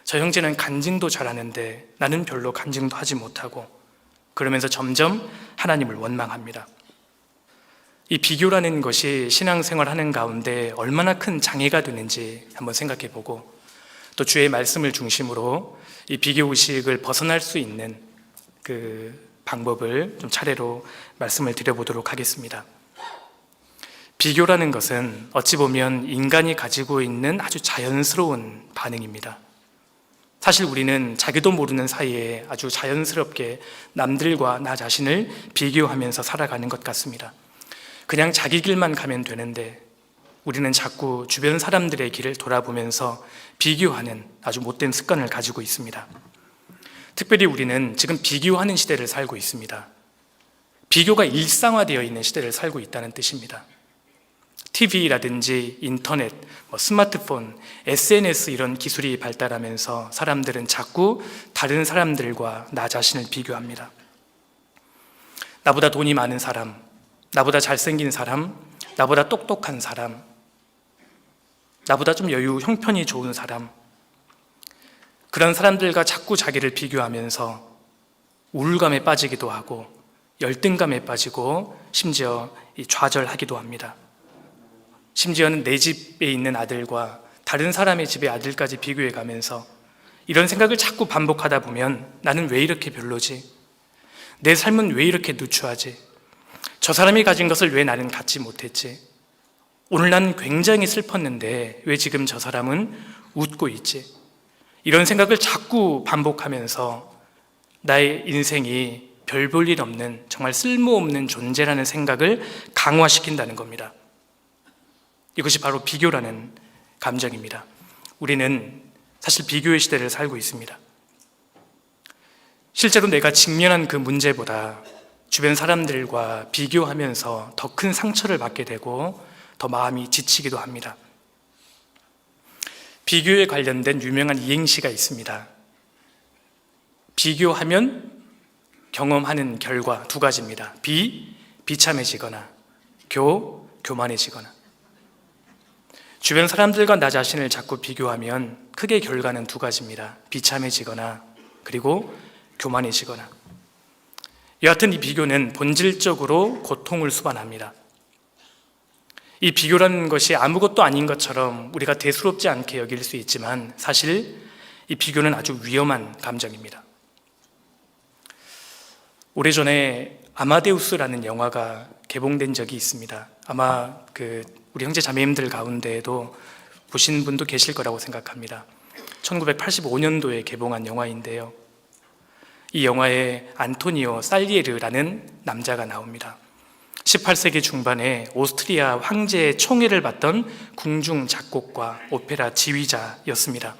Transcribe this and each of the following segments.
저 형제는 간증도 잘하는데 나는 별로 간증도 하지 못하고, 그러면서 점점 하나님을 원망합니다. 이 비교라는 것이 신앙생활하는 가운데 얼마나 큰 장애가 되는지 한번 생각해 보고, 또 주의 말씀을 중심으로 이 비교의식을 벗어날 수 있는 그 방법을 좀 차례로 말씀을 드려보도록 하겠습니다. 비교라는 것은 어찌 보면 인간이 가지고 있는 아주 자연스러운 반응입니다. 사실 우리는 자기도 모르는 사이에 아주 자연스럽게 남들과 나 자신을 비교하면서 살아가는 것 같습니다. 그냥 자기 길만 가면 되는데 우리는 자꾸 주변 사람들의 길을 돌아보면서 비교하는 아주 못된 습관을 가지고 있습니다. 특별히 우리는 지금 비교하는 시대를 살고 있습니다. 비교가 일상화되어 있는 시대를 살고 있다는 뜻입니다. TV라든지 인터넷, 스마트폰, SNS 이런 기술이 발달하면서 사람들은 자꾸 다른 사람들과 나 자신을 비교합니다. 나보다 돈이 많은 사람, 나보다 잘생긴 사람, 나보다 똑똑한 사람, 나보다 좀 여유, 형편이 좋은 사람, 그런 사람들과 자꾸 자기를 비교하면서 우울감에 빠지기도 하고 열등감에 빠지고 심지어 좌절하기도 합니다. 심지어는 내 집에 있는 아들과 다른 사람의 집의 아들까지 비교해 가면서 이런 생각을 자꾸 반복하다 보면 나는 왜 이렇게 별로지? 내 삶은 왜 이렇게 누추하지? 저 사람이 가진 것을 왜 나는 갖지 못했지? 오늘 나는 굉장히 슬펐는데 왜 지금 저 사람은 웃고 있지? 이런 생각을 자꾸 반복하면서 나의 인생이 별 볼 일 없는 정말 쓸모없는 존재라는 생각을 강화시킨다는 겁니다. 이것이 바로 비교라는 감정입니다. 우리는 사실 비교의 시대를 살고 있습니다. 실제로 내가 직면한 그 문제보다 주변 사람들과 비교하면서 더 큰 상처를 받게 되고 더 마음이 지치기도 합니다. 비교에 관련된 유명한 이행시가 있습니다. 비교하면 경험하는 결과 두 가지입니다. 비참해지거나 교만해지거나. 주변 사람들과 나 자신을 자꾸 비교하면 크게 결과는 두 가지입니다. 비참해지거나 그리고 교만해지거나. 여하튼 이 비교는 본질적으로 고통을 수반합니다. 이 비교라는 것이 아무것도 아닌 것처럼 우리가 대수롭지 않게 여길 수 있지만 사실 이 비교는 아주 위험한 감정입니다. 오래전에 아마데우스라는 영화가 개봉된 적이 있습니다. 아마 우리 형제 자매님들 가운데에도 보신 분도 계실 거라고 생각합니다. 1985년도에 개봉한 영화인데요. 이 영화에 안토니오 살리에르라는 남자가 나옵니다. 18세기 중반에 오스트리아 황제의 총애를 받던 궁중 작곡가, 오페라 지휘자였습니다.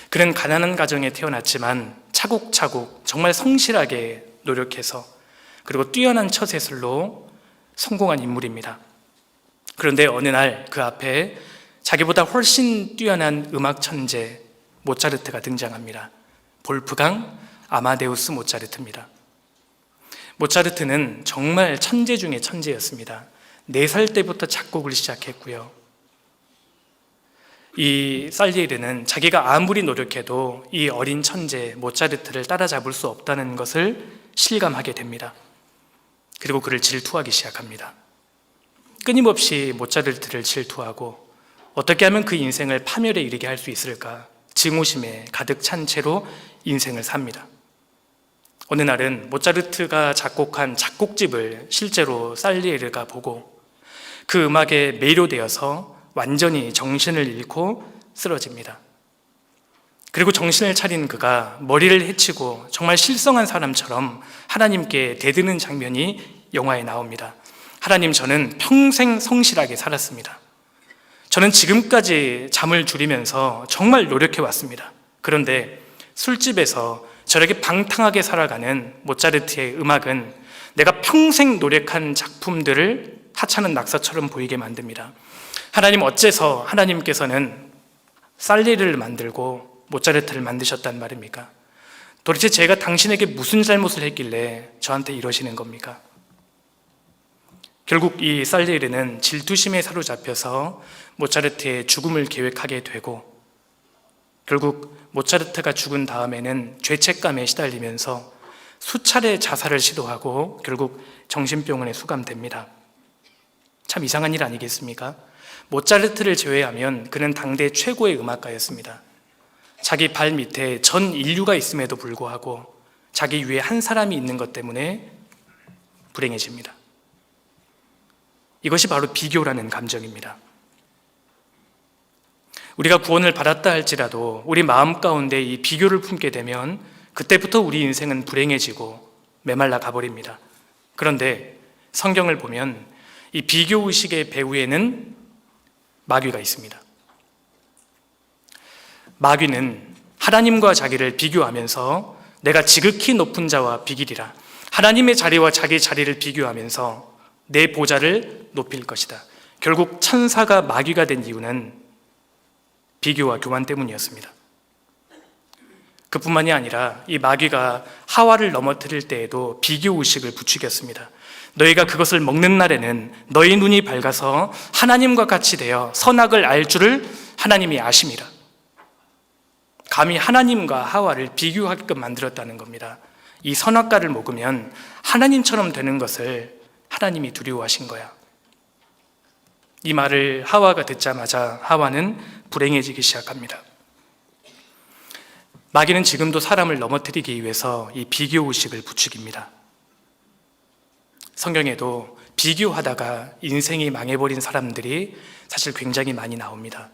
그는 가난한 가정에 태어났지만 차곡차곡 정말 성실하게 노력해서 그리고 뛰어난 처세술로 성공한 인물입니다. 그런데 어느 날 그 앞에 자기보다 훨씬 뛰어난 음악 천재 모차르트가 등장합니다. 볼프강 아마데우스 모차르트입니다. 모차르트는 정말 천재 중에 천재였습니다. 4살 때부터 작곡을 시작했고요. 이 살리에르는 자기가 아무리 노력해도 이 어린 천재 모차르트를 따라잡을 수 없다는 것을 실감하게 됩니다. 그리고 그를 질투하기 시작합니다. 끊임없이 모차르트를 질투하고 어떻게 하면 그 인생을 파멸에 이르게 할 수 있을까 증오심에 가득 찬 채로 인생을 삽니다. 어느 날은 모차르트가 작곡한 작곡집을 실제로 살리에르가 보고 그 음악에 매료되어서 완전히 정신을 잃고 쓰러집니다. 그리고 정신을 차린 그가 머리를 헤치고 정말 실성한 사람처럼 하나님께 대드는 장면이 영화에 나옵니다. 하나님, 저는 평생 성실하게 살았습니다. 저는 지금까지 잠을 줄이면서 정말 노력해 왔습니다. 그런데 술집에서 저렇게 방탕하게 살아가는 모차르트의 음악은 내가 평생 노력한 작품들을 하찮은 낙서처럼 보이게 만듭니다. 하나님, 어째서 하나님께서는 살리에르를 만들고 모차르트를 만드셨단 말입니까? 도대체 제가 당신에게 무슨 잘못을 했길래 저한테 이러시는 겁니까? 결국 이 살리에르는 질투심에 사로잡혀서 모차르트의 죽음을 계획하게 되고 결국 모차르트가 죽은 다음에는 죄책감에 시달리면서 수차례 자살을 시도하고 결국 정신병원에 수감됩니다. 참 이상한 일 아니겠습니까? 모차르트를 제외하면 그는 당대 최고의 음악가였습니다. 자기 발 밑에 전 인류가 있음에도 불구하고 자기 위에 한 사람이 있는 것 때문에 불행해집니다. 이것이 바로 비교라는 감정입니다. 우리가 구원을 받았다 할지라도 우리 마음 가운데 이 비교를 품게 되면 그때부터 우리 인생은 불행해지고 메말라 가버립니다. 그런데 성경을 보면 이 비교의식의 배후에는 마귀가 있습니다. 마귀는 하나님과 자기를 비교하면서 내가 지극히 높은 자와 비기리라, 하나님의 자리와 자기 자리를 비교하면서 내 보좌를 높일 것이다. 결국 천사가 마귀가 된 이유는 비교와 교만 때문이었습니다. 그뿐만이 아니라 이 마귀가 하와를 넘어뜨릴 때에도 비교의식을 부추겼습니다. 너희가 그것을 먹는 날에는 너희 눈이 밝아서 하나님과 같이 되어 선악을 알 줄을 하나님이 아심이라. 감히 하나님과 하와를 비교하게끔 만들었다는 겁니다. 이 선악과를 먹으면 하나님처럼 되는 것을 하나님이 두려워하신 거야. 이 말을 하와가 듣자마자 하와는 불행해지기 시작합니다. 마귀는 지금도 사람을 넘어뜨리기 위해서 이 비교의식을 부추깁니다. 성경에도 비교하다가 인생이 망해버린 사람들이 사실 굉장히 많이 나옵니다.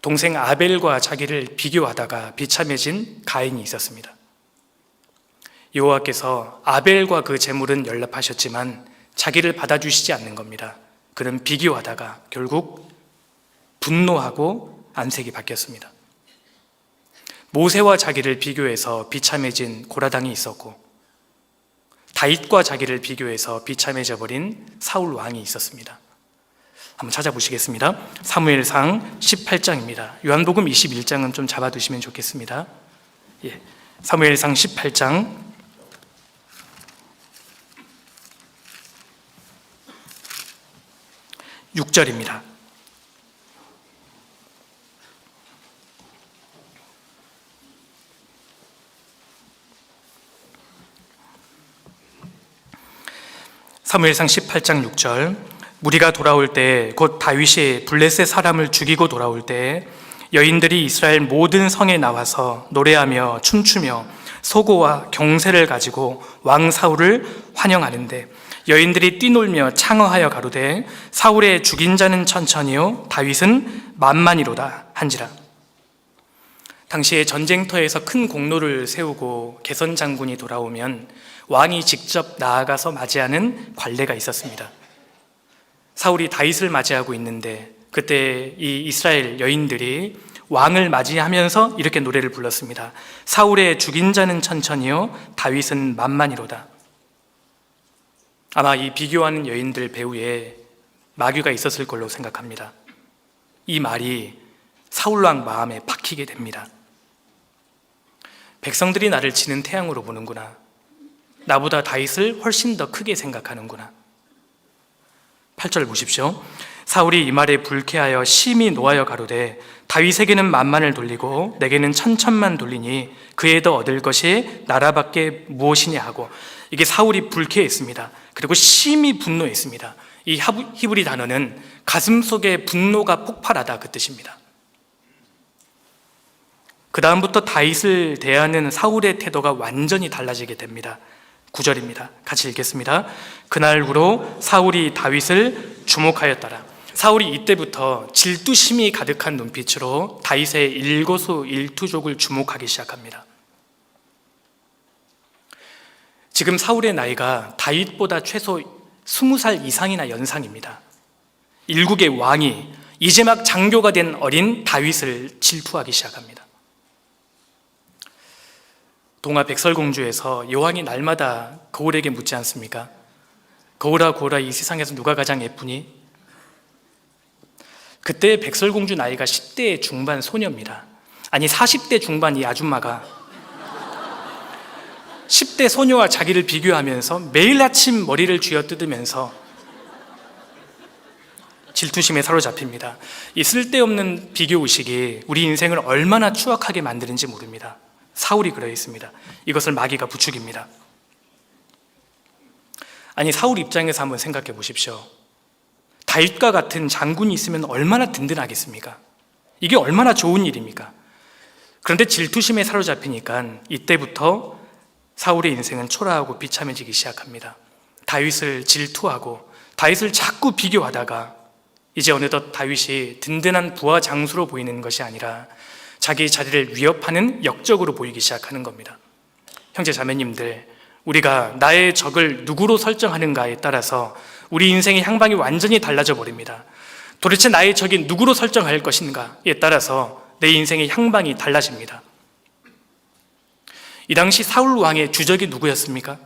동생 아벨과 자기를 비교하다가 비참해진 가인이 있었습니다. 여호와께서 아벨과 그 제물은 연락하셨지만 자기를 받아주시지 않는 겁니다. 그는 비교하다가 결국 분노하고 안색이 바뀌었습니다. 모세와 자기를 비교해서 비참해진 고라당이 있었고, 다윗과 자기를 비교해서 비참해져 버린 사울 왕이 있었습니다. 한번 찾아보시겠습니다. 사무엘상 18장입니다. 요한복음 21장은 좀 잡아두시면 좋겠습니다. 사무엘상 18장 6절입니다. 사무엘상 18장 6절, 무리가 돌아올 때 곧 다윗이 블레셋 사람을 죽이고 돌아올 때 여인들이 이스라엘 모든 성에 나와서 노래하며 춤추며 소고와 경새를 가지고 왕 사울을 환영하는데 여인들이 뛰놀며 창허하여 가로되 사울의 죽인 자는 천천히요 다윗은 만만이로다 한지라. 당시에 전쟁터에서 큰 공로를 세우고 개선 장군이 돌아오면 왕이 직접 나아가서 맞이하는 관례가 있었습니다. 사울이 다윗을 맞이하고 있는데 그때 이 이스라엘 여인들이 왕을 맞이하면서 이렇게 노래를 불렀습니다. 사울의 죽인 자는 천천히요 다윗은 만만이로다. 아마 이 비교하는 여인들 배후에 마귀가 있었을 걸로 생각합니다. 이 말이 사울왕 마음에 박히게 됩니다. 백성들이 나를 지는 태양으로 보는구나. 나보다 다윗을 훨씬 더 크게 생각하는구나. 8절 보십시오. 사울이 이 말에 불쾌하여 심히 노하여 가로되 다윗에게는 만만을 돌리고 내게는 천천만 돌리니 그에 더 얻을 것이 나라밖에 무엇이냐 하고, 이게 사울이 불쾌했습니다. 그리고 심히 분노했습니다. 이 히브리 단어는 가슴 속에 분노가 폭발하다 그 뜻입니다. 그 다음부터 다윗을 대하는 사울의 태도가 완전히 달라지게 됩니다. 9절입니다. 같이 읽겠습니다. 그날후로 사울이 다윗을 주목하였더라. 사울이 이때부터 질투심이 가득한 눈빛으로 다윗의 일거수일투족을 주목하기 시작합니다. 지금 사울의 나이가 다윗보다 최소 20살 이상이나 연상입니다. 일국의 왕이 이제 막 장교가 된 어린 다윗을 질투하기 시작합니다. 동화 백설공주에서 여왕이 날마다 거울에게 묻지 않습니까? 거울아 거울아 이 세상에서 누가 가장 예쁘니? 그때 백설공주 나이가 10대 중반 소녀입니다. 아니 40대 중반 이 아줌마가 10대 소녀와 자기를 비교하면서 매일 아침 머리를 쥐어뜯으면서 질투심에 사로잡힙니다. 이 쓸데없는 비교의식이 우리 인생을 얼마나 추악하게 만드는지 모릅니다. 사울이 그러 있습니다. 이것을 마귀가 부추깁니다. 아니, 사울 입장에서 한번 생각해 보십시오. 다윗과 같은 장군이 있으면 얼마나 든든하겠습니까? 이게 얼마나 좋은 일입니까? 그런데 질투심에 사로잡히니까 이때부터 사울의 인생은 초라하고 비참해지기 시작합니다. 다윗을 질투하고 다윗을 자꾸 비교하다가 이제 어느덧 다윗이 든든한 부하 장수로 보이는 것이 아니라 자기 자리를 위협하는 역적으로 보이기 시작하는 겁니다. 형제 자매님들, 우리가 나의 적을 누구로 설정하는가에 따라서 우리 인생의 향방이 완전히 달라져 버립니다. 도대체 나의 적이 누구로 설정할 것인가에 따라서 내 인생의 향방이 달라집니다. 이 당시 사울 왕의 주적이 누구였습니까?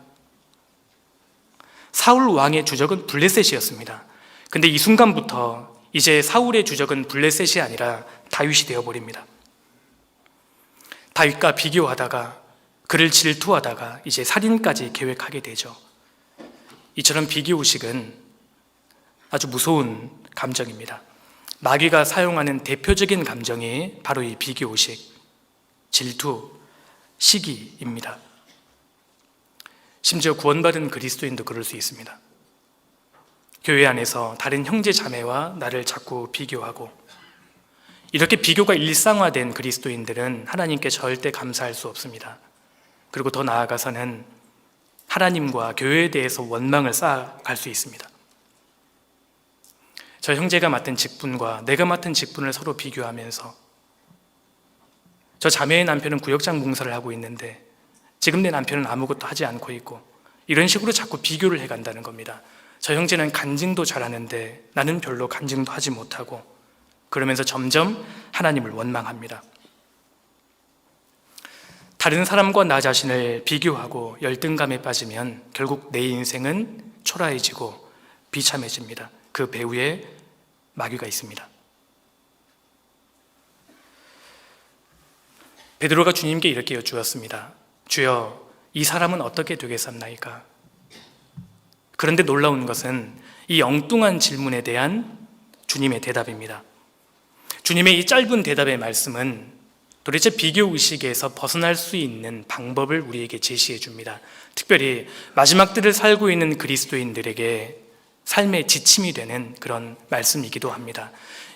사울 왕의 주적은 블레셋이었습니다. 근데 이 순간부터 이제 사울의 주적은 블레셋이 아니라 다윗이 되어버립니다. 다윗과 비교하다가 그를 질투하다가 이제 살인까지 계획하게 되죠. 이처럼 비교의식은 아주 무서운 감정입니다. 마귀가 사용하는 대표적인 감정이 바로 이 비교의식, 질투, 시기입니다. 심지어 구원받은 그리스도인도 그럴 수 있습니다. 교회 안에서 다른 형제 자매와 나를 자꾸 비교하고, 이렇게 비교가 일상화된 그리스도인들은 하나님께 절대 감사할 수 없습니다. 그리고 더 나아가서는 하나님과 교회에 대해서 원망을 쌓아갈 수 있습니다. 저 형제가 맡은 직분과 내가 맡은 직분을 서로 비교하면서, 저 자매의 남편은 구역장 봉사를 하고 있는데 지금 내 남편은 아무것도 하지 않고 있고, 이런 식으로 자꾸 비교를 해간다는 겁니다. 저 형제는 간증도 잘하는데 나는 별로 간증도 하지 못하고, 그러면서 점점 하나님을 원망합니다. 다른 사람과 나 자신을 비교하고 열등감에 빠지면 결국 내 인생은 초라해지고 비참해집니다. 그 배후에 마귀가 있습니다. 베드로가 주님께 이렇게 여쭈었습니다. 주여, 이 사람은 어떻게 되겠습니까? 그런데 놀라운 것은 이 엉뚱한 질문에 대한 주님의 대답입니다. 주님의 이 짧은 대답의 말씀은 도대체 비교의식에서 벗어날 수 있는 방법을 우리에게 제시해 줍니다. 특별히 마지막 때를 살고 있는 그리스도인들에게 삶의 지침이 되는 그런 말씀이기도 합니다.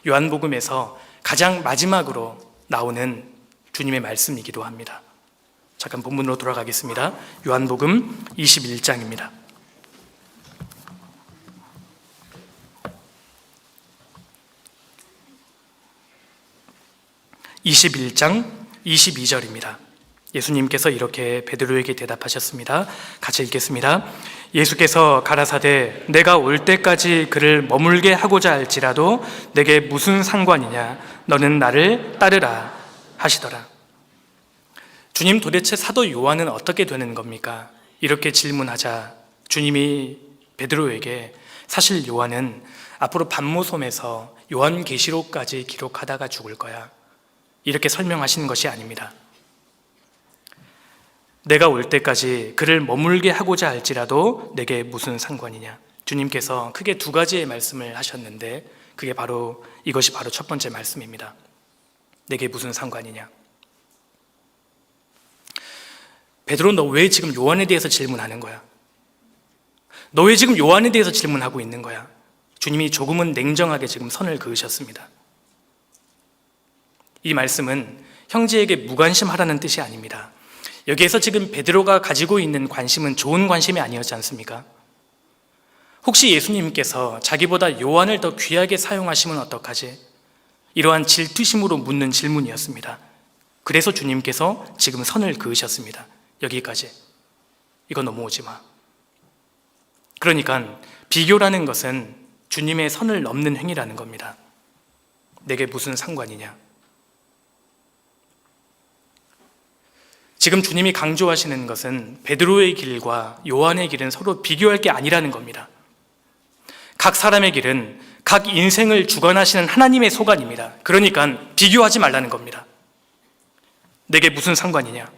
요한복음에서 가장 마지막으로 나오는 주님의 말씀이기도 합니다. 잠깐 본문으로 돌아가겠습니다. 요한복음 21장입니다. 21장 22절입니다. 예수님께서 이렇게 베드로에게 대답하셨습니다. 같이 읽겠습니다. 예수께서 가라사대 내가 올 때까지 그를 머물게 하고자 할지라도 내게 무슨 상관이냐, 너는 나를 따르라 하시더라. 주님, 도대체 사도 요한은 어떻게 되는 겁니까? 이렇게 질문하자 주님이 베드로에게 사실 요한은 앞으로 반모섬에서 요한계시록까지 기록하다가 죽을 거야, 이렇게 설명하시는 것이 아닙니다. 내가 올 때까지 그를 머물게 하고자 할지라도 내게 무슨 상관이냐. 주님께서 크게 두 가지의 말씀을 하셨는데 이것이 바로 첫 번째 말씀입니다. 내게 무슨 상관이냐. 베드로, 너 왜 지금 요한에 대해서 질문하는 거야? 너 왜 지금 요한에 대해서 질문하고 있는 거야? 주님이 조금은 냉정하게 지금 선을 그으셨습니다. 이 말씀은 형제에게 무관심하라는 뜻이 아닙니다. 여기에서 지금 베드로가 가지고 있는 관심은 좋은 관심이 아니었지 않습니까? 혹시 예수님께서 자기보다 요한을 더 귀하게 사용하시면 어떡하지? 이러한 질투심으로 묻는 질문이었습니다. 그래서 주님께서 지금 선을 그으셨습니다. 여기까지. 이거 넘어오지 마. 그러니까 비교라는 것은 주님의 선을 넘는 행위라는 겁니다. 내게 무슨 상관이냐? 지금 주님이 강조하시는 것은 베드로의 길과 요한의 길은 서로 비교할 게 아니라는 겁니다. 각 사람의 길은 각 인생을 주관하시는 하나님의 소관입니다. 그러니까 비교하지 말라는 겁니다. 내게 무슨 상관이냐?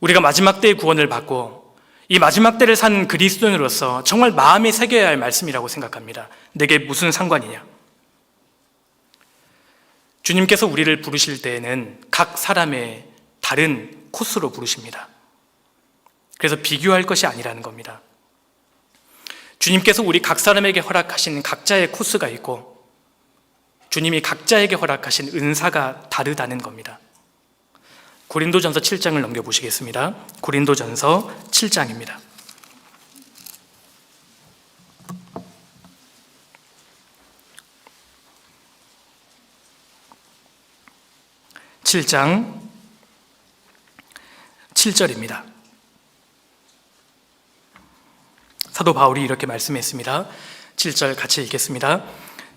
우리가 마지막 때의 구원을 받고 이 마지막 때를 산 그리스도인으로서 정말 마음에 새겨야 할 말씀이라고 생각합니다. 내게 무슨 상관이냐? 주님께서 우리를 부르실 때에는 각 사람의 다른 코스로 부르십니다. 그래서 비교할 것이 아니라는 겁니다. 주님께서 우리 각 사람에게 허락하신 각자의 코스가 있고 주님이 각자에게 허락하신 은사가 다르다는 겁니다. 고린도전서 7장을 넘겨보시겠습니다. 고린도전서 7장입니다. (7장) 7절입니다. 사도 바울이 이렇게 말씀했습니다. 7절 같이 읽겠습니다.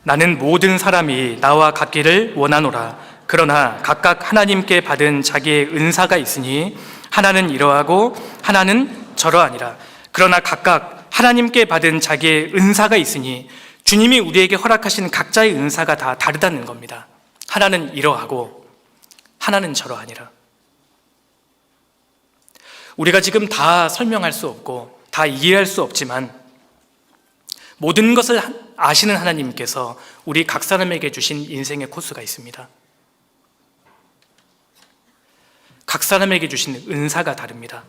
나는 모든 사람이 나와 같기를 원하노라. 그러나 각각 하나님께 받은 자기의 은사가 있으니 하나는 이러하고 하나는 저러하니라. 그러나 각각 하나님께 받은 자기의 은사가 있으니 주님이 우리에게 허락하신 각자의 은사가 다 다르다는 겁니다. 하나는 이러하고 하나는 저러하니라. 우리가 지금 다 설명할 수 없고 다 이해할 수 없지만 모든 것을 아시는 하나님께서 우리 각 사람에게 주신 인생의 코스가 있습니다. 각 사람에게 주신 은사가 다릅니다.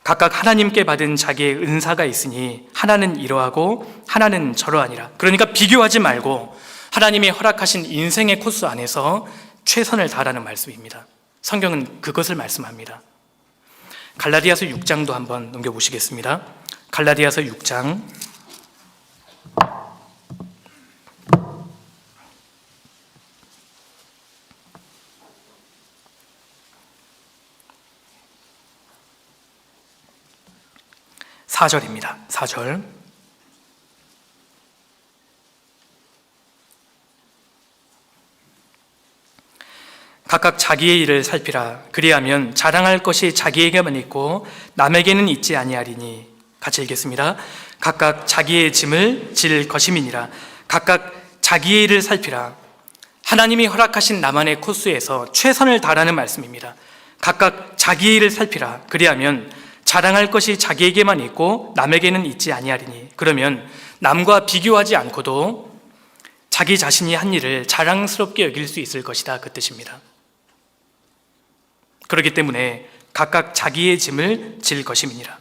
각각 하나님께 받은 자기의 은사가 있으니 하나는 이러하고 하나는 저러하니라. 그러니까 비교하지 말고 하나님이 허락하신 인생의 코스 안에서 최선을 다하라는 말씀입니다. 성경은 그것을 말씀합니다. 갈라디아서 6장도 한번 넘겨보시겠습니다. 갈라디아서 6장 4절입니다. 4절. 각각 자기의 일을 살피라. 그리하면 자랑할 것이 자기에게만 있고 남에게는 있지 아니하리니. 같이 읽겠습니다. 각각 자기의 짐을 질 것임이니라. 각각 자기의 일을 살피라. 하나님이 허락하신 나만의 코스에서 최선을 다하라는 말씀입니다. 각각 자기의 일을 살피라. 그리하면 자랑할 것이 자기에게만 있고 남에게는 있지 아니하리니. 그러면 남과 비교하지 않고도 자기 자신이 한 일을 자랑스럽게 여길 수 있을 것이다, 그 뜻입니다. 그렇기 때문에 각각 자기의 짐을 질 것임이니라.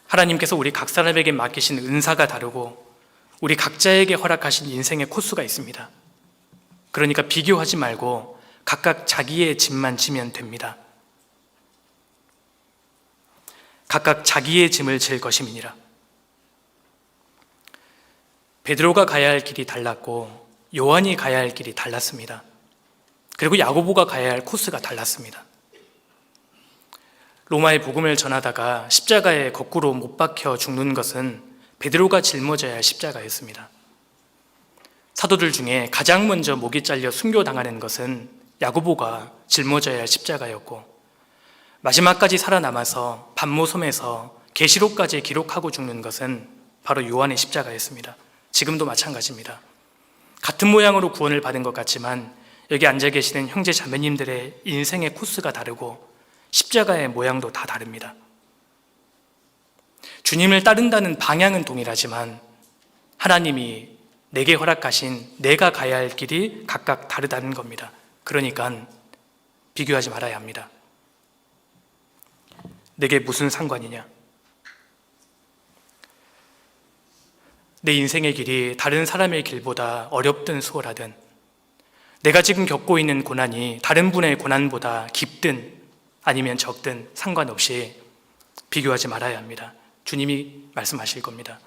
하나님께서 우리 각 사람에게 맡기신 은사가 다르고 우리 각자에게 허락하신 인생의 코스가 있습니다. 그러니까 비교하지 말고 각각 자기의 짐만 지면 됩니다. 각각 자기의 짐을 질 것임이니라. 베드로가 가야 할 길이 달랐고 요한이 가야 할 길이 달랐습니다. 그리고 야고보가 가야 할 코스가 달랐습니다. 로마의 복음을 전하다가 십자가에 거꾸로 못 박혀 죽는 것은 베드로가 짊어져야 할 십자가였습니다. 사도들 중에 가장 먼저 목이 잘려 순교당하는 것은 야고보가 짊어져야 할 십자가였고 마지막까지 살아남아서 반모섬에서 계시록까지 기록하고 죽는 것은 바로 요한의 십자가였습니다. 지금도 마찬가지입니다. 같은 모양으로 구원을 받은 것 같지만 여기 앉아 계시는 형제 자매님들의 인생의 코스가 다르고 십자가의 모양도 다 다릅니다. 주님을 따른다는 방향은 동일하지만 하나님이 내게 허락하신 내가 가야 할 길이 각각 다르다는 겁니다. 그러니까 비교하지 말아야 합니다. 내게 무슨 상관이냐? 내 인생의 길이 다른 사람의 길보다 어렵든 수월하든 내가 지금 겪고 있는 고난이 다른 분의 고난보다 깊든 아니면 적든 상관없이 비교하지 말아야 합니다. 주님이 말씀하실 겁니다.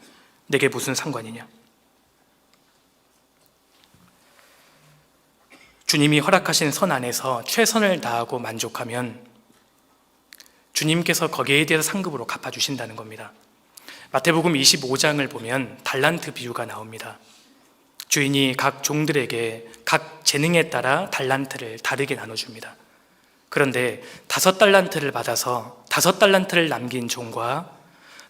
내게 무슨 상관이냐? 주님이 허락하신 선 안에서 최선을 다하고 만족하면 주님께서 거기에 대해서 상급으로 갚아주신다는 겁니다. 마태복음 25장을 보면 달란트 비유가 나옵니다. 주인이 각 종들에게 각 재능에 따라 달란트를 다르게 나눠줍니다. 그런데 5달란트를 받아서 5달란트를 남긴 종과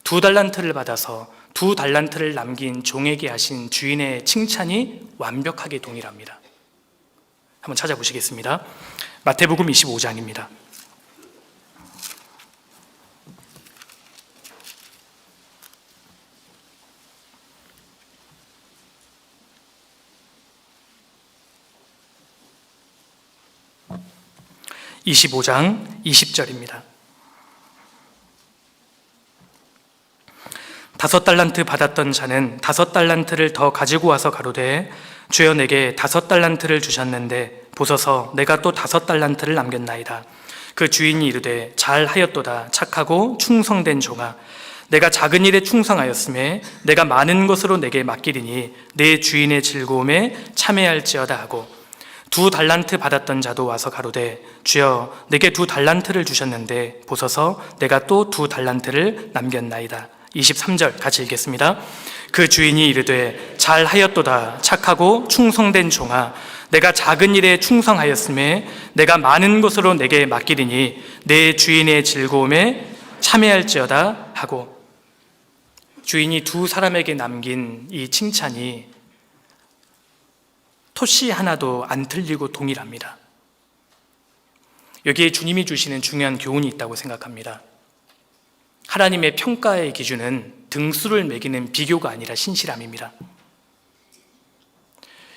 2달란트를 받아서 2달란트를 남긴 종에게 하신 주인의 칭찬이 완벽하게 동일합니다. 한번 찾아보시겠습니다. 마태복음 25장입니다. 25장 20절입니다. 5달란트 받았던 자는 5달란트를 더 가지고 와서 가로되 주여 내게 5달란트를 주셨는데 보소서 내가 또 5달란트를 남겼나이다. 그 주인이 이르되 잘하였도다 착하고 충성된 종아 내가 작은 일에 충성하였음에 내가 많은 것으로 내게 맡기리니 내 주인의 즐거움에 참여할지어다 하고 2달란트 받았던 자도 와서 가로되 주여 내게 2달란트를 주셨는데 보소서 내가 또 2달란트를 남겼나이다. 23절 같이 읽겠습니다. 그 주인이 이르되 잘하였도다 착하고 충성된 종아 내가 작은 일에 충성하였음에 내가 많은 것으로 내게 맡기리니 내 주인의 즐거움에 참여할지어다 하고 주인이 2사람에게 남긴 이 칭찬이 토시 하나도 안 틀리고 동일합니다. 여기에 주님이 주시는 중요한 교훈이 있다고 생각합니다. 하나님의 평가의 기준은 등수를 매기는 비교가 아니라 신실함입니다.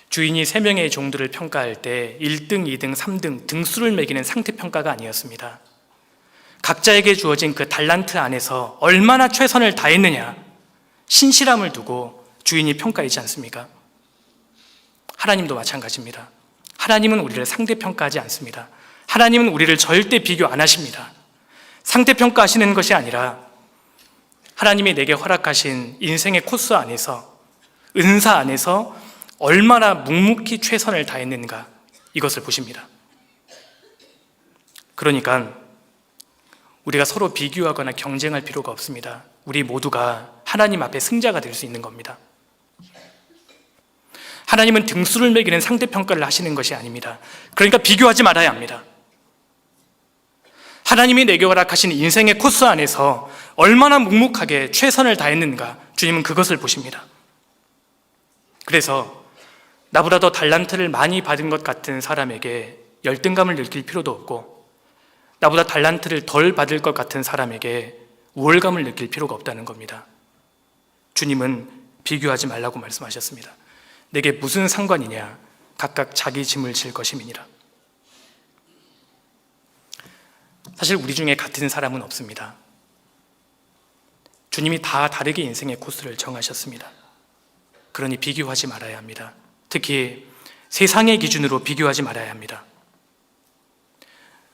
주인이 3명의 종들을 평가할 때 1등, 2등, 3등 등수를 매기는 상태평가가 아니었습니다. 각자에게 주어진 그 달란트 안에서 얼마나 최선을 다했느냐, 신실함을 두고 주인이 평가하지 않습니까? 하나님도 마찬가지입니다. 하나님은 우리를 상대평가하지 않습니다. 하나님은 우리를 절대 비교 안 하십니다. 상대평가하시는 것이 아니라 하나님이 내게 허락하신 인생의 코스 안에서, 은사 안에서 얼마나 묵묵히 최선을 다했는가, 이것을 보십니다. 그러니까 우리가 서로 비교하거나 경쟁할 필요가 없습니다. 우리 모두가 하나님 앞에 승자가 될 수 있는 겁니다. 하나님은 등수를 매기는 상대평가를 하시는 것이 아닙니다. 그러니까 비교하지 말아야 합니다. 하나님이 내게 허락하신 인생의 코스 안에서 얼마나 묵묵하게 최선을 다했는가, 주님은 그것을 보십니다. 그래서 나보다 더 달란트를 많이 받은 것 같은 사람에게 열등감을 느낄 필요도 없고, 나보다 달란트를 덜 받을 것 같은 사람에게 우월감을 느낄 필요가 없다는 겁니다. 주님은 비교하지 말라고 말씀하셨습니다. 내게 무슨 상관이냐, 각각 자기 짐을 질 것임이니라. 사실 우리 중에 같은 사람은 없습니다. 주님이 다 다르게 인생의 코스를 정하셨습니다. 그러니 비교하지 말아야 합니다. 특히 세상의 기준으로 비교하지 말아야 합니다.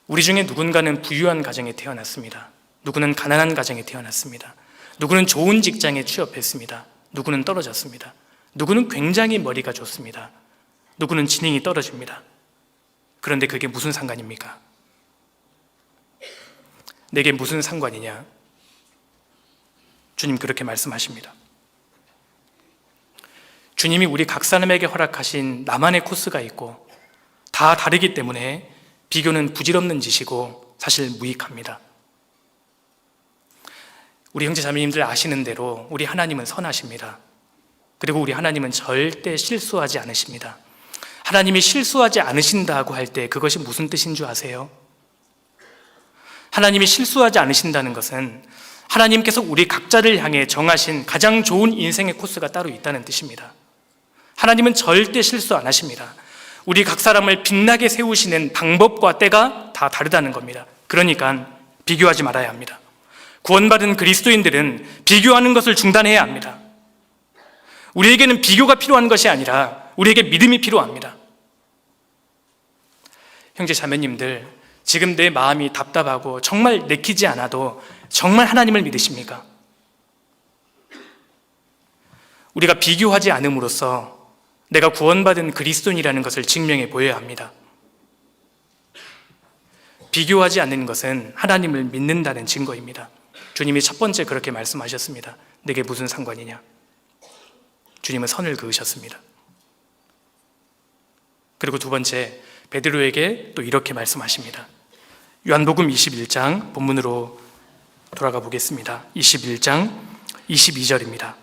우리 중에 누군가는 부유한 가정에 태어났습니다. 누구는 가난한 가정에 태어났습니다. 누구는 좋은 직장에 취업했습니다. 누구는 떨어졌습니다. 누구는 굉장히 머리가 좋습니다. 누구는 지능이 떨어집니다. 그런데 그게 무슨 상관입니까? 내게 무슨 상관이냐? 주님 그렇게 말씀하십니다. 주님이 우리 각 사람에게 허락하신 나만의 코스가 있고 다 다르기 때문에 비교는 부질없는 짓이고 사실 무익합니다. 우리 형제 자매님들 아시는 대로 우리 하나님은 선하십니다. 그리고 우리 하나님은 절대 실수하지 않으십니다. 하나님이 실수하지 않으신다고 할 때 그것이 무슨 뜻인 줄 아세요? 하나님이 실수하지 않으신다는 것은 하나님께서 우리 각자를 향해 정하신 가장 좋은 인생의 코스가 따로 있다는 뜻입니다. 하나님은 절대 실수 안 하십니다. 우리 각 사람을 빛나게 세우시는 방법과 때가 다 다르다는 겁니다. 그러니까 비교하지 말아야 합니다. 구원받은 그리스도인들은 비교하는 것을 중단해야 합니다. 우리에게는 비교가 필요한 것이 아니라 우리에게 믿음이 필요합니다. 형제 자매님들, 지금 내 마음이 답답하고 정말 내키지 않아도 정말 하나님을 믿으십니까? 우리가 비교하지 않음으로써 내가 구원받은 그리스도인이라는 것을 증명해 보여야 합니다. 비교하지 않는 것은 하나님을 믿는다는 증거입니다. 주님이 첫 번째 그렇게 말씀하셨습니다. 내게 무슨 상관이냐? 주님은 선을 그으셨습니다. 그리고 두 번째, 베드로에게 또 이렇게 말씀하십니다. 요한복음 21장 본문으로 돌아가 보겠습니다. 21장 22절입니다.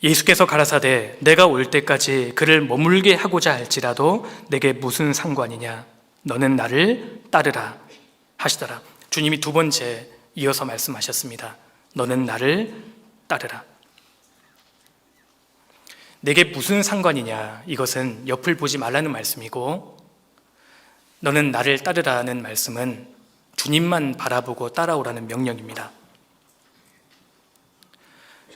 예수께서 가라사대 내가 올 때까지 그를 머물게 하고자 할지라도 내게 무슨 상관이냐? 너는 나를 따르라 하시더라. 주님이 두 번째 이어서 말씀하셨습니다. 너는 나를 따르라. 내게 무슨 상관이냐, 이것은 옆을 보지 말라는 말씀이고, 너는 나를 따르라는 말씀은 주님만 바라보고 따라오라는 명령입니다.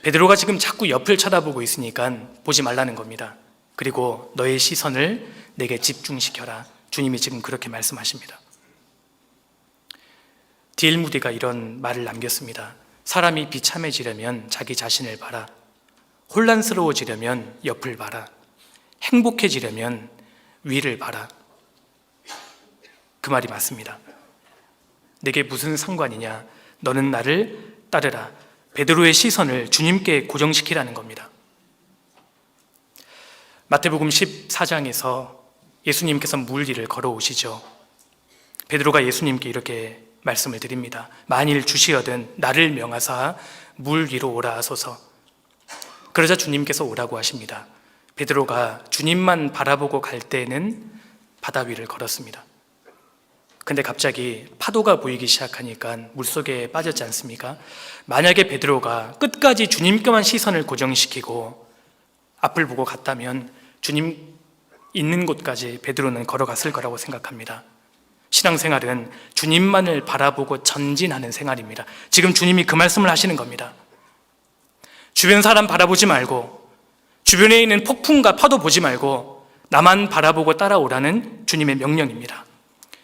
베드로가 지금 자꾸 옆을 쳐다보고 있으니까 보지 말라는 겁니다. 그리고 너의 시선을 내게 집중시켜라. 주님이 지금 그렇게 말씀하십니다. D.L. 무디가 이런 말을 남겼습니다. 사람이 비참해지려면 자기 자신을 봐라. 혼란스러워지려면 옆을 봐라. 행복해지려면 위를 봐라. 그 말이 맞습니다. 내게 무슨 상관이냐? 너는 나를 따르라. 베드로의 시선을 주님께 고정시키라는 겁니다. 마태복음 14장에서 예수님께서 물 위를 걸어오시죠. 베드로가 예수님께 이렇게 말씀을 드립니다. 만일 주시어든 나를 명하사 물 위로 오라 하소서. 그러자 주님께서 오라고 하십니다. 베드로가 주님만 바라보고 갈 때에는 바다 위를 걸었습니다. 근데 갑자기 파도가 보이기 시작하니까 물속에 빠졌지 않습니까? 만약에 베드로가 끝까지 주님께만 시선을 고정시키고 앞을 보고 갔다면 주님 있는 곳까지 베드로는 걸어갔을 거라고 생각합니다. 신앙생활은 주님만을 바라보고 전진하는 생활입니다. 지금 주님이 그 말씀을 하시는 겁니다. 주변 사람 바라보지 말고, 주변에 있는 폭풍과 파도 보지 말고 나만 바라보고 따라오라는 주님의 명령입니다.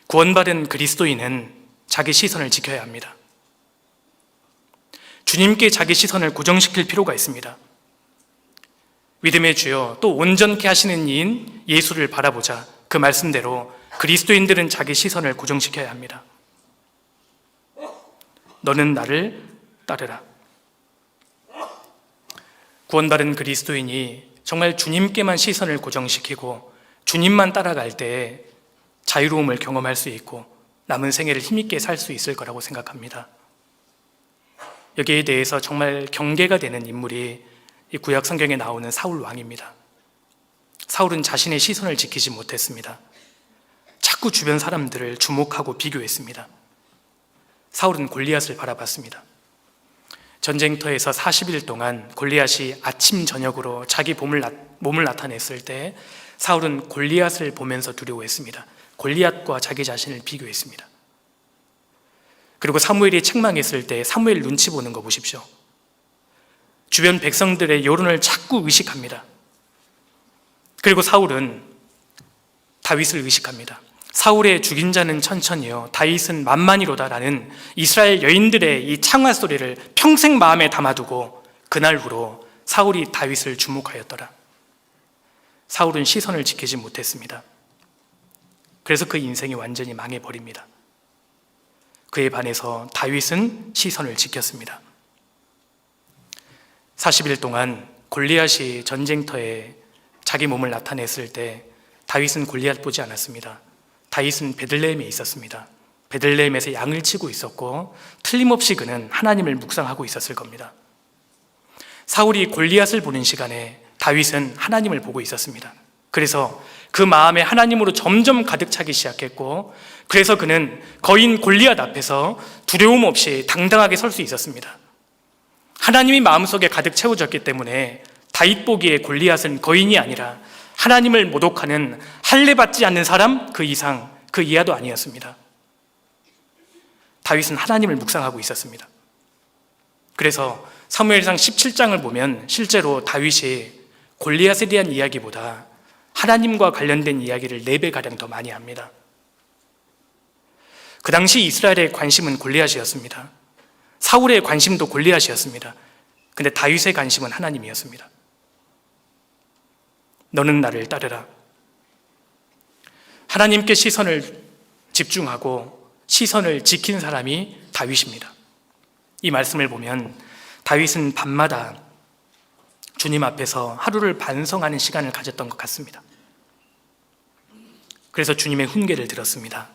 구원받은 그리스도인은 자기 시선을 지켜야 합니다. 주님께 자기 시선을 고정시킬 필요가 있습니다. 믿음의 주여, 또 온전케 하시는 이인 예수를 바라보자. 그 말씀대로 그리스도인들은 자기 시선을 고정시켜야 합니다. 너는 나를 따르라. 구원받은 그리스도인이 정말 주님께만 시선을 고정시키고 주님만 따라갈 때에 자유로움을 경험할 수 있고 남은 생애를 힘있게 살 수 있을 거라고 생각합니다. 여기에 대해서 정말 경계가 되는 인물이 이 구약 성경에 나오는 사울 왕입니다. 사울은 자신의 시선을 지키지 못했습니다. 자꾸 주변 사람들을 주목하고 비교했습니다. 사울은 골리앗을 바라봤습니다. 전쟁터에서 40일 동안 골리앗이 아침 저녁으로 자기 몸을 나타냈을 때 사울은 골리앗을 보면서 두려워했습니다. 골리앗과 자기 자신을 비교했습니다. 그리고 사무엘이 책망했을 때 사무엘 눈치 보는 거 보십시오. 주변 백성들의 여론을 자꾸 의식합니다. 그리고 사울은 다윗을 의식합니다. 사울의 죽인 자는 천천히요 다윗은 만만이로다라는 이스라엘 여인들의 이 창화 소리를 평생 마음에 담아두고 그날 후로 사울이 다윗을 주목하였더라. 사울은 시선을 지키지 못했습니다. 그래서 그 인생이 완전히 망해버립니다. 그에 반해서 다윗은 시선을 지켰습니다. 40일 동안 골리앗이 전쟁터에 자기 몸을 나타냈을 때 다윗은 골리앗 보지 않았습니다. 다윗은 베들레헴에 있었습니다. 베들레헴에서 양을 치고 있었고 틀림없이 그는 하나님을 묵상하고 있었을 겁니다. 사울이 골리앗을 보는 시간에 다윗은 하나님을 보고 있었습니다. 그래서 그 마음에 하나님으로 점점 가득 차기 시작했고 그래서 그는 거인 골리앗 앞에서 두려움 없이 당당하게 설 수 있었습니다. 하나님이 마음속에 가득 채워졌기 때문에 다윗 보기에 골리앗은 거인이 아니라 하나님을 모독하는 할례받지 않는 사람 그 이상 그 이하도 아니었습니다. 다윗은 하나님을 묵상하고 있었습니다. 그래서 사무엘상 17장을 보면 실제로 다윗이 골리앗에 대한 이야기보다 하나님과 관련된 이야기를 4배가량 더 많이 합니다. 그 당시 이스라엘의 관심은 골리앗이었습니다. 사울의 관심도 골리앗이었습니다. 근데 다윗의 관심은 하나님이었습니다. 너는 나를 따르라. 하나님께 시선을 집중하고 시선을 지킨 사람이 다윗입니다. 이 말씀을 보면 다윗은 밤마다 주님 앞에서 하루를 반성하는 시간을 가졌던 것 같습니다. 그래서 주님의 훈계를 들었습니다.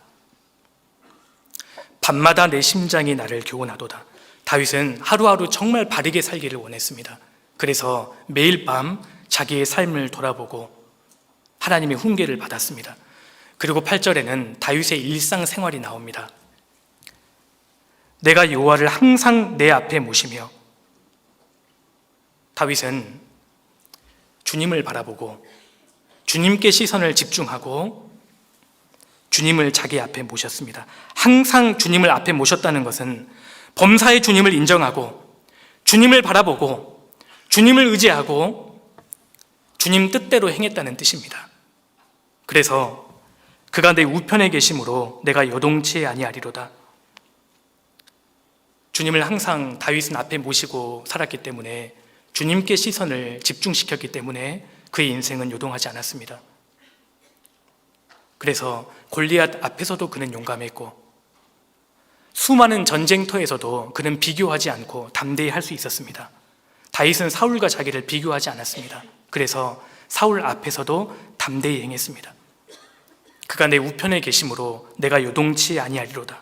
밤마다 내 심장이 나를 교훈하도다. 다윗은 하루하루 정말 바르게 살기를 원했습니다. 그래서 매일 밤 자기의 삶을 돌아보고 하나님의 훈계를 받았습니다. 그리고 8절에는 다윗의 일상생활이 나옵니다. 내가 여호와를 항상 내 앞에 모시며, 다윗은 주님을 바라보고 주님께 시선을 집중하고 주님을 자기 앞에 모셨습니다. 항상 주님을 앞에 모셨다는 것은 범사의 주님을 인정하고 주님을 바라보고 주님을 의지하고 주님 뜻대로 행했다는 뜻입니다. 그래서 그가 내 우편에 계심으로 내가 요동치 아니하리로다. 주님을 항상 다윗은 앞에 모시고 살았기 때문에 주님께 시선을 집중시켰기 때문에 그의 인생은 요동하지 않았습니다. 그래서 골리앗 앞에서도 그는 용감했고 수많은 전쟁터에서도 그는 비교하지 않고 담대히 할 수 있었습니다. 다윗은 사울과 자기를 비교하지 않았습니다. 그래서 사울 앞에서도 담대히 행했습니다. 그가 내 우편에 계심으로 내가 요동치 아니하리로다.